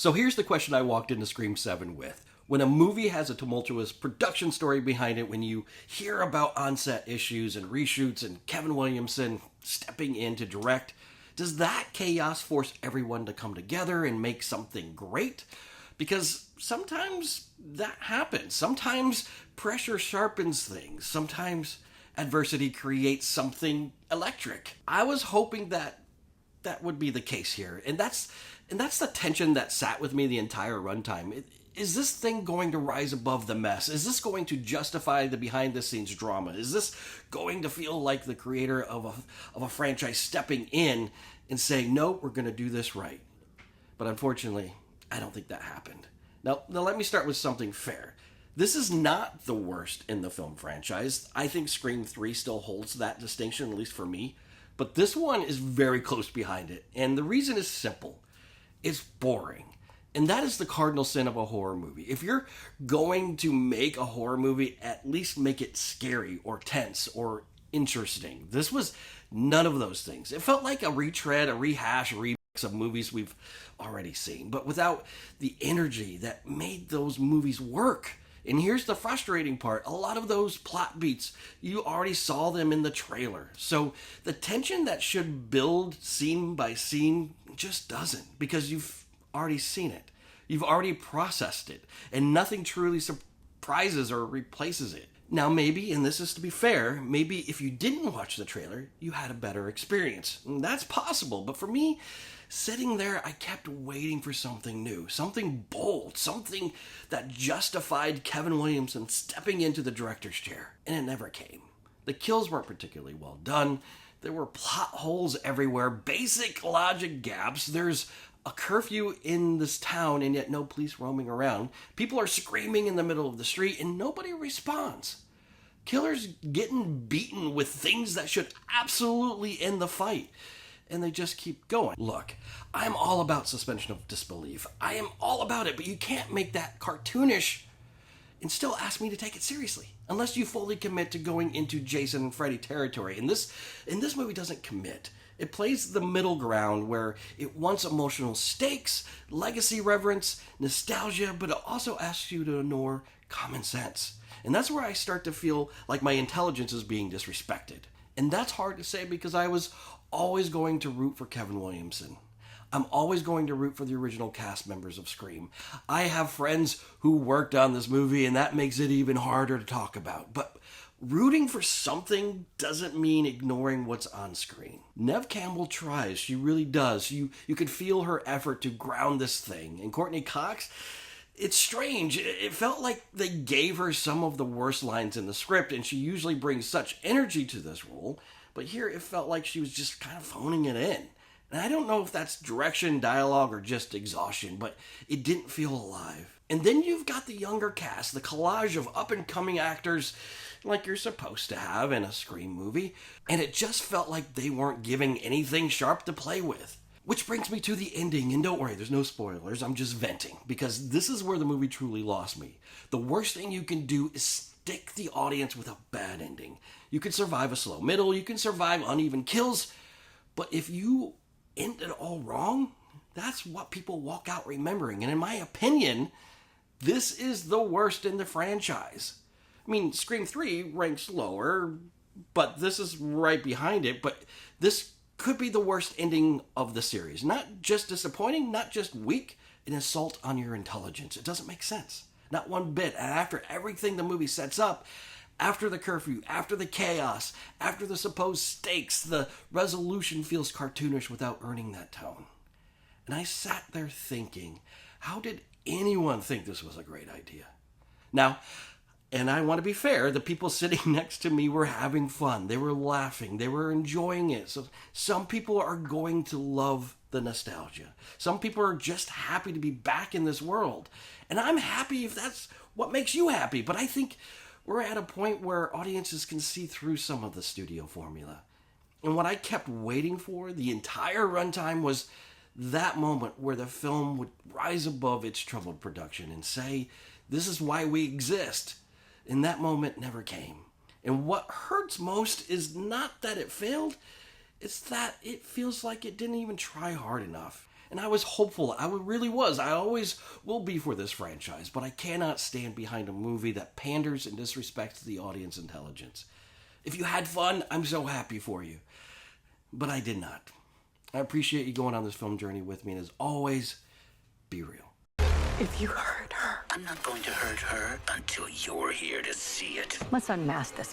So here's the question I walked into Scream 7 with. When a movie has a tumultuous production story behind it, when you hear about on-set issues and reshoots and Kevin Williamson stepping in to direct, does that chaos force everyone to come together and make something great? Because sometimes that happens. Sometimes pressure sharpens things. Sometimes adversity creates something electric. I was hoping that would be the case here. And that's the tension that sat with me the entire runtime. Is this thing going to rise above the mess? Is this going to justify the behind-the-scenes drama? Is this going to feel like the creator of a franchise stepping in and saying, no, we're going to do this right? But unfortunately, I don't think that happened. Now let me start with something fair. This is not the worst in the film franchise. I think Scream 3 still holds that distinction, at least for me. But this one is very close behind it. And the reason is simple. It's boring. And that is the cardinal sin of a horror movie. If you're going to make a horror movie, at least make it scary or tense or interesting. This was none of those things. It felt like a retread, a rehash, a remix of movies we've already seen, but without the energy that made those movies work. And here's the frustrating part. A lot of those plot beats, you already saw them in the trailer. So the tension that should build scene by scene just doesn't, because you've already seen it. You've already processed it, and nothing truly surprises or replaces it. Now maybe, and this is to be fair, maybe if you didn't watch the trailer, you had a better experience. And that's possible, but for me, sitting there, I kept waiting for something new, something bold, something that justified Kevin Williamson stepping into the director's chair, and it never came. The kills weren't particularly well done. There were plot holes everywhere, basic logic gaps. There's a curfew in this town and yet no police roaming around. People are screaming in the middle of the street and nobody responds. Killers getting beaten with things that should absolutely end the fight. And they just keep going. Look, I'm all about suspension of disbelief. I am all about it, but you can't make that cartoonish and still ask me to take it seriously. Unless you fully commit to going into Jason and Freddy territory. And this movie doesn't commit. It plays the middle ground where it wants emotional stakes, legacy reverence, nostalgia, but it also asks you to ignore common sense. And that's where I start to feel like my intelligence is being disrespected. And that's hard to say because I was always going to root for Kevin Williamson. I'm always going to root for the original cast members of Scream. I have friends who worked on this movie, and that makes it even harder to talk about. But rooting for something doesn't mean ignoring what's on screen. Neve Campbell tries. She really does. You can feel her effort to ground this thing. And Courteney Cox, it's strange. It felt like they gave her some of the worst lines in the script, and she usually brings such energy to this role. But here it felt like she was just kind of phoning it in. And I don't know if that's direction, dialogue, or just exhaustion, but it didn't feel alive. And then you've got the younger cast, the collage of up-and-coming actors like you're supposed to have in a Scream movie, and it just felt like they weren't giving anything sharp to play with. Which brings me to the ending, and don't worry, there's no spoilers, I'm just venting, because this is where the movie truly lost me. The worst thing you can do is stick the audience with a bad ending. You can survive a slow middle, you can survive uneven kills, but if you end it all wrong, that's what people walk out remembering. And in my opinion, this is the worst in the franchise. I mean, Scream 3 ranks lower, but this is right behind it. But this could be the worst ending of the series. Not just disappointing, not just weak, an assault on your intelligence. It doesn't make sense. Not one bit. And after everything the movie sets up, after the curfew, after the chaos, after the supposed stakes, the resolution feels cartoonish without earning that tone. And I sat there thinking, how did anyone think this was a great idea? Now, and I want to be fair, the people sitting next to me were having fun. They were laughing. They were enjoying it. So some people are going to love the nostalgia. Some people are just happy to be back in this world. And I'm happy if that's what makes you happy. But I think we're at a point where audiences can see through some of the studio formula. And what I kept waiting for the entire runtime was that moment where the film would rise above its troubled production and say, this is why we exist. And that moment never came. And what hurts most is not that it failed, it's that it feels like it didn't even try hard enough. And I was hopeful. I really was. I always will be for this franchise, but I cannot stand behind a movie that panders and disrespects the audience intelligence. If you had fun, I'm so happy for you. But I did not. I appreciate you going on this film journey with me, and as always, be real. If you hurt her, I'm not going to hurt her until you're here to see it. let's unmask this